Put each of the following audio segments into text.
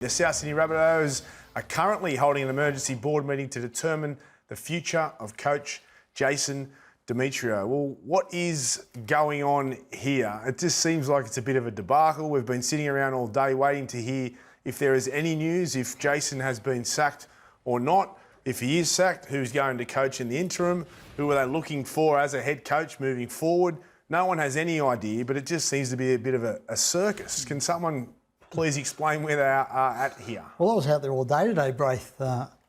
The South Sydney Rabbitohs are currently holding an emergency board meeting to determine the future of coach Jason Demetriou. Well, what is going on here? It just seems like it's a bit of a debacle. We've been sitting around all day waiting to hear if there is any news, if Jason has been sacked or not. If he is sacked, who's going to coach in the interim? Who are they looking for as a head coach moving forward? No one has any idea, but it just seems to be a bit of a circus. Can someone please explain where they are at here? Well, I was out there all day today, Braith,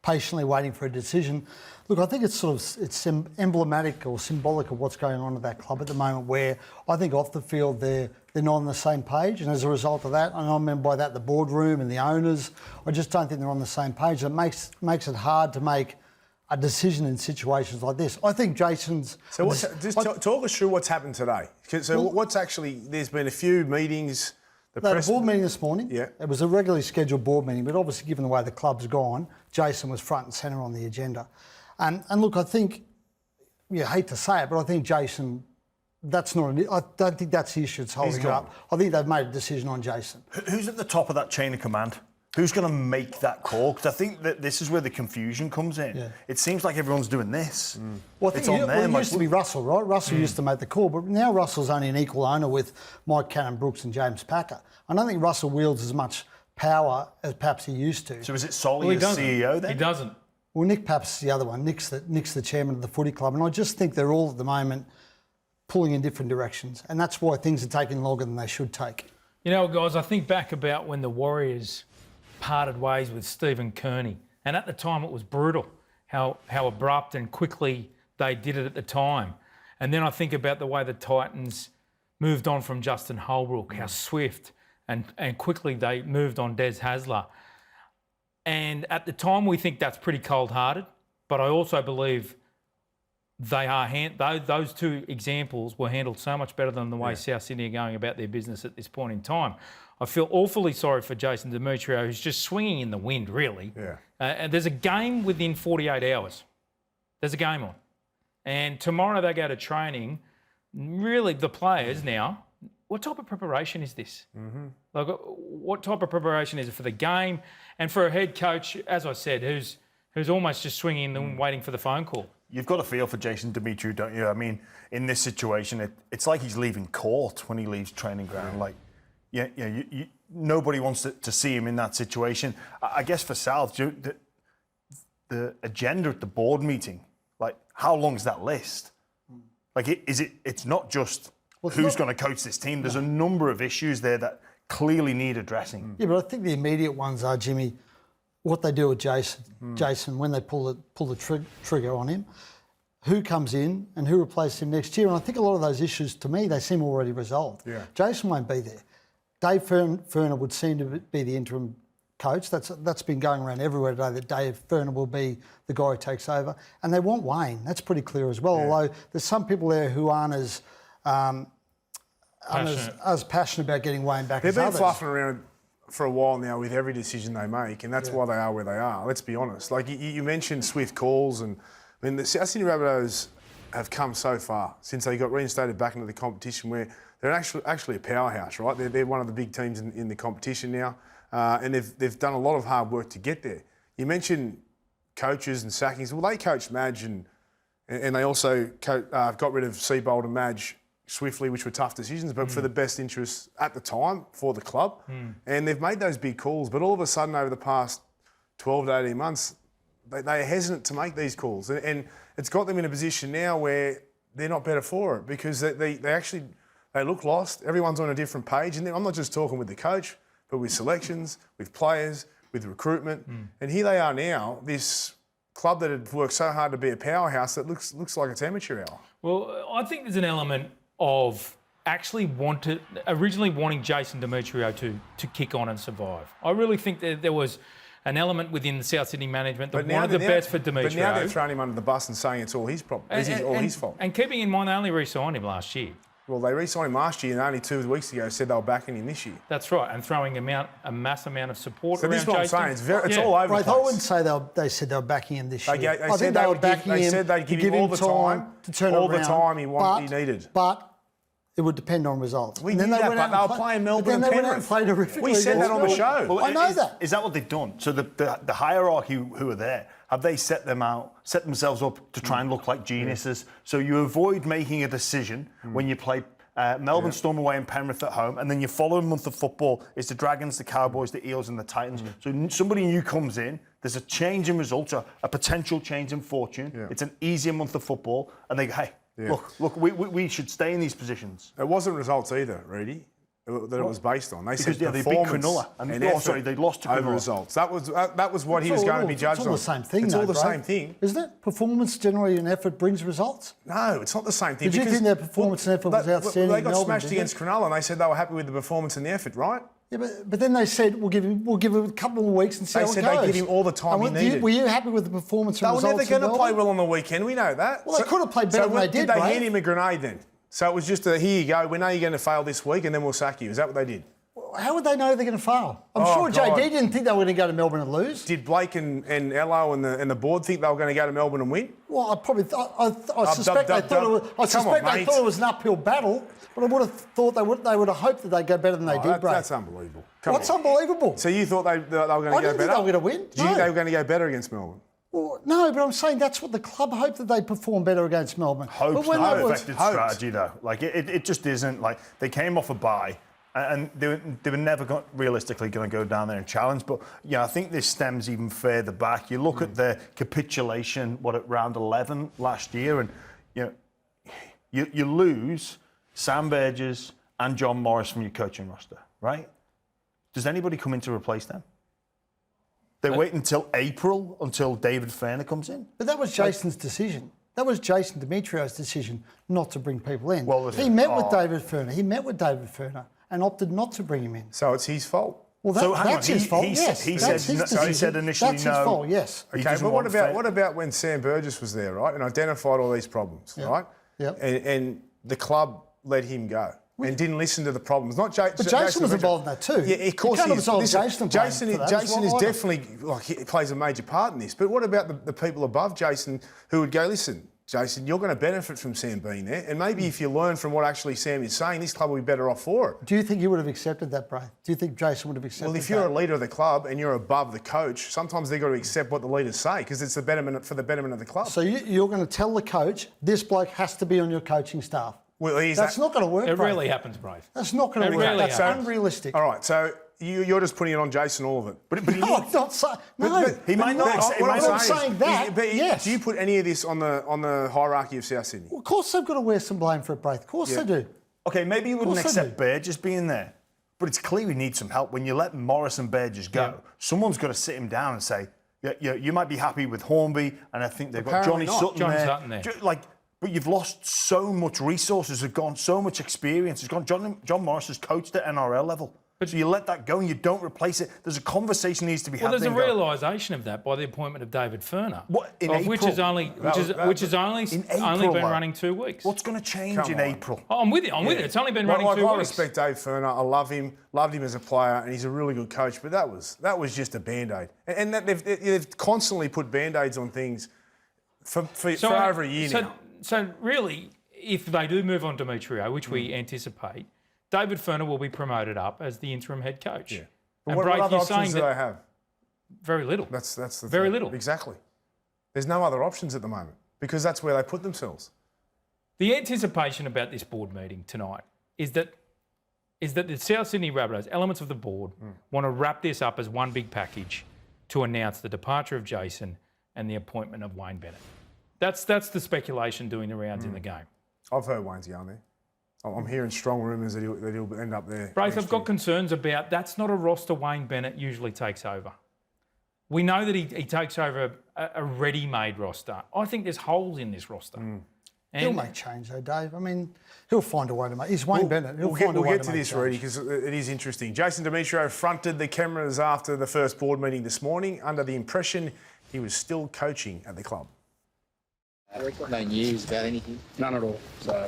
patiently waiting for a decision. Look, I think it's emblematic or symbolic of what's going on at that club at the moment, where I think off the field they're not on the same page, and as a result of that, and I mean by that the boardroom and the owners, I just don't think they're on the same page. It makes it hard to make a decision in situations like this. I think Jason's... So talk us through what's happened today. So what's actually... There's been a few meetings... They had a board meeting this morning. Yeah. It was a regularly scheduled board meeting, but obviously given the way the club's gone, Jason was front and centre on the agenda. And look, I think, I hate to say it, but I think Jason, I don't think that's the issue that's holding it up. I think they've made a decision on Jason. Who's at the top of that chain of command? Who's going to make that call? Because I think that this is where the confusion comes in. Yeah. It seems like everyone's doing this. Well, I think it used to be Russell, right? Russell used to make the call, but now Russell's only an equal owner with Mike Cannon-Brookes and James Packer. I don't think Russell wields as much power as perhaps he used to. So is it solely as CEO then? He doesn't. Well, Nick Papp's the other one. Nick's the chairman of the footy club, and I just think they're all at the moment pulling in different directions, and that's why things are taking longer than they should take. You know, guys, I think back about when the Warriors parted ways with Stephen Kearney, and at the time it was brutal how abrupt and quickly they did it at the time. And then I think about the way the Titans moved on from Justin Holbrook, how swift and quickly they moved on Des Hasler. And at the time we think that's pretty cold-hearted, but I also believe those two examples were handled so much better than the way South Sydney are going about their business at this point in time. I feel awfully sorry for Jason Demetriou, who's just swinging in the wind, really. Yeah. And there's a game within 48 hours. There's a game on. And tomorrow they go to training. Really, the players now, what type of preparation is this? Like, what type of preparation is it for the game? And for a head coach, as I said, who's almost just swinging in the wind, waiting for the phone call. You've got a feel for Jason Demetriou, don't you? I mean, in this situation, it's like he's leaving court when he leaves training ground. Like, nobody wants to see him in that situation. I guess for South, the agenda at the board meeting, like, how long is that list? Like, it's not just who's going to coach this team. There's a number of issues there that clearly need addressing. Yeah, but I think the immediate ones are, Jimmy, what they do with Jason. Jason, when they pull the trigger on him, who comes in and who replaces him next year. And I think a lot of those issues, to me, they seem already resolved. Yeah. Jason won't be there. Dave Furner would seem to be the interim coach. That's been going around everywhere today, that Dave Furner will be the guy who takes over. And they want Wayne. That's pretty clear as well, although there's some people there who aren't as passionate about getting Wayne back as others. They've been fluffing around for a while now with every decision they make, and that's why they are where they are. Let's be honest. Like you mentioned swift calls, and I mean the South Sydney Rabbitohs have come so far since they got reinstated back into the competition, where they're actually a powerhouse, right? They're one of the big teams in the competition now, and they've done a lot of hard work to get there. You mentioned coaches and sackings. Well, they coached Madge, and they also got rid of Seabold and Madge swiftly, which were tough decisions, but for the best interests at the time for the club. And they've made those big calls, but all of a sudden over the past 12 to 18 months, they are hesitant to make these calls. And it's got them in a position now where they're not better for it, because they look lost. Everyone's on a different page. And I'm not just talking with the coach, but with selections, with players, with recruitment. And here they are now, this club that had worked so hard to be a powerhouse that looks like it's amateur hour. Well, I think there's an element of actually originally wanting Jason Demetriou to kick on and survive. I really think that there was an element within the South Sydney management that wanted the best for Demetriou. But now they're throwing him under the bus and saying it's all his problem. It's all his fault. And keeping in mind, they only re-signed him last year. Well, they re-signed him last year, and only 2 weeks ago said they were backing him this year. That's right, and throwing a mass amount of support around Jason. So this is what I'm saying. It's all over the place. I wouldn't say they said they were backing him this year. They said they'd give him all the time to turn it around. All the time he needed. But it would depend on results. We knew that, but they were playing Melbourne and Penrith. We said that on the show. Well, I know that. Is that what they've done? So the hierarchy who are there, have they set themselves up to try and look like geniuses? So you avoid making a decision when you play Melbourne Storm away and Penrith at home, and then your following month of football is the Dragons, the Cowboys, the Eels and the Titans. So somebody new comes in, there's a change in results, a potential change in fortune. Yeah. It's an easier month of football, and they go, hey, look, we should stay in these positions. It wasn't results either, Reedy, that it was based on. They said they beat Cronulla. They lost to Cronulla. Over results. That was what he was going to be judged on. It's all the same thing, It's though, all the bro. same thing. Isn't it? Performance generally and effort brings results? No, it's not the same thing. Did you think their performance and effort was outstanding? They got Melbourne, smashed against Cronulla and they said they were happy with the performance and the effort, right? Yeah, but then they said we'll give him a couple more weeks and see how it goes. They said they'd give him all the time he needed. Were you happy with the performance and results? They were never going to play well on the weekend. We know that. Well, they could have played better than they did. Did they hand him a grenade then? So it was just a here you go. We know you're going to fail this week, and then we'll sack you. Is that what they did? How would they know they're going to fail? I'm sure JD didn't think they were going to go to Melbourne and lose. Did Blake and Ello and the board think they were going to go to Melbourne and win? Well, I suspect they thought it was an uphill battle, but I would have thought they would have hoped that they'd go better than they did, Brad. That's unbelievable. What's unbelievable? So you thought they were going to go better? I didn't think they were going to win. Did you think they were going to go better against Melbourne? Well, no, but I'm saying that's what the club hoped, that they perform better against Melbourne. Hope's not effective strategy, though. Like, it just isn't. Like, they came off a bye, and they were never realistically going to go down there and challenge. But, yeah, I think this stems even further back. You look at the capitulation, at round 11 last year, and, you lose Sam Burgess and John Morris from your coaching roster, right? Does anybody come in to replace them? They wait until April, until David Ferner comes in? But that was Jason's decision. That was Jason Demetriou's decision not to bring people in. Well, he met with David Ferner. He met with David Ferner and opted not to bring him in. So it's his fault? Well, that's his fault, yes. He said initially that's his fault, yes. Okay, but what about when Sam Burgess was there, right, and identified all these problems, right? Yep. And the club let him go. And didn't listen to the problems. Not Jason. But Jason was involved in that too. Yeah, of course he is. Jason is well, definitely, he plays a major part in this. But what about the people above Jason who would go, listen, Jason, you're going to benefit from Sam being there. And maybe if you learn from what actually Sam is saying, this club will be better off for it. Do you think you would have accepted that, Bray? Do you think Jason would have accepted that? Well, if you're a leader of the club and you're above the coach, sometimes they've got to accept what the leaders say because it's the betterment for the betterment of the club. So you're going to tell the coach, this bloke has to be on your coaching staff. Well, that's not going to work, It rarely happens, Brave. That's not going to work. Really That's unrealistic. All right, so you're just putting it on Jason, all of it. But no, I'm not saying... No, he might not. I'm saying that, yes. Do you put any of this on the hierarchy of South Sydney? Well, of course they've got to wear some blame for it, Braith. Of course they do. Okay, maybe you wouldn't accept Burgess being there, but it's clear we need some help. When you let Morris and Burgess go, someone's got to sit him down and say, you might be happy with Hornby, and I think they've got Johnny Sutton there. But you've lost so much resources, have gone so much experience. Has gone. John Morris has coached at NRL level. But so you let that go and you don't replace it. There's a conversation needs to be happening. Well, there's a realisation of that by the appointment of David Ferner, which has only been running 2 weeks. What's going to change in April? Oh, I'm with you. It's only been running 2 weeks. I respect Dave Ferner. I love him. Loved him as a player, and he's a really good coach. But that was just a band-aid, and they've constantly put band-aids on things for over a year now. So really, if they do move on to Demetriou, which we anticipate, David Ferner will be promoted up as the interim head coach. Yeah. But what other options do they have? Very little. That's the very thing. little. Exactly. There's no other options at the moment because that's where they put themselves. The anticipation about this board meeting tonight is that the South Sydney Rabbitohs, elements of the board, want to wrap this up as one big package to announce the departure of Jason and the appointment of Wayne Bennett. That's the speculation doing the rounds in the game. I've heard Wayne's going there. I'm hearing strong rumours that he'll end up there. Braith, I've got concerns about that's not a roster Wayne Bennett usually takes over. We know that he takes over a ready-made roster. I think there's holes in this roster. He'll make change though, Dave. I mean, he'll find a way to make... He's Wayne Bennett. We'll get to this, Reedy, because it is interesting. Jason Demetriou fronted the cameras after the first board meeting this morning under the impression he was still coaching at the club. No news about anything? None at all.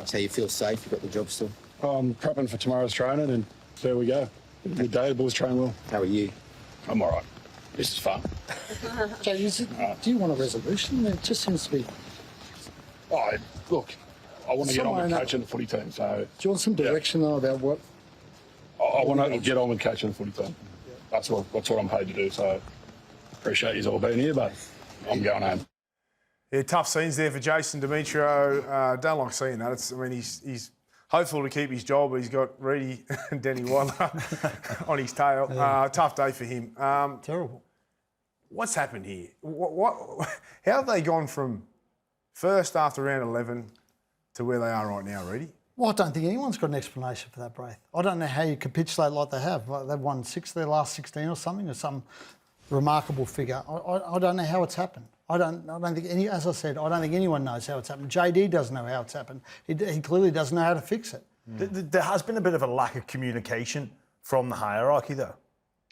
So you feel safe? You've got the job still? I'm prepping for tomorrow's training and there we go. Good day, the boys train well. How are you? I'm all right. This is fun. Jay, do you want a resolution? It just seems to be... Look, I want to get on with Somewhere coaching the footy team. So Do you want some direction though about what? I want to get on with coaching the footy team. That's what I'm paid to do. So appreciate you all being here, but I'm going home. Yeah, tough scenes there for Jason Demetriou. Don't like seeing that. He's hopeful to keep his job, but he's got Reedy and Denny Wadler on his tail. Tough day for him. Terrible. What's happened here? How have they gone from first after round 11 to where they are right now, Reedy? Well, I don't think anyone's got an explanation for that, Braith. I don't know how you capitulate like they have. Like they've won 6 of their last 16 or something, or some remarkable figure. I don't know how it's happened. I don't think as I said, I don't think anyone knows how it's happened. JD doesn't know how it's happened. He clearly doesn't know how to fix it. There has been a bit of a lack of communication from the hierarchy, though.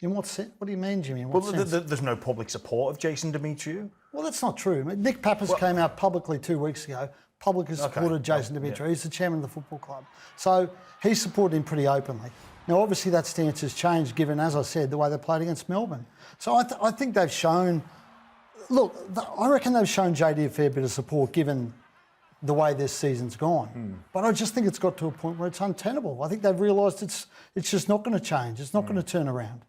In what sense? What do you mean, Jimmy? In what sense? There's no public support of Jason Demetriou. Well, that's not true. Nick Pappas came out publicly 2 weeks ago, publicly supported Jason Demetriou. He's the chairman of the football club. So he supported him pretty openly. Now, obviously, that stance has changed given, as I said, the way they played against Melbourne. So I think they've shown... Look, I reckon they've shown JD a fair bit of support given the way this season's gone. But I just think it's got to a point where it's untenable. I think they've realised it's just not going to change. It's not going to turn around.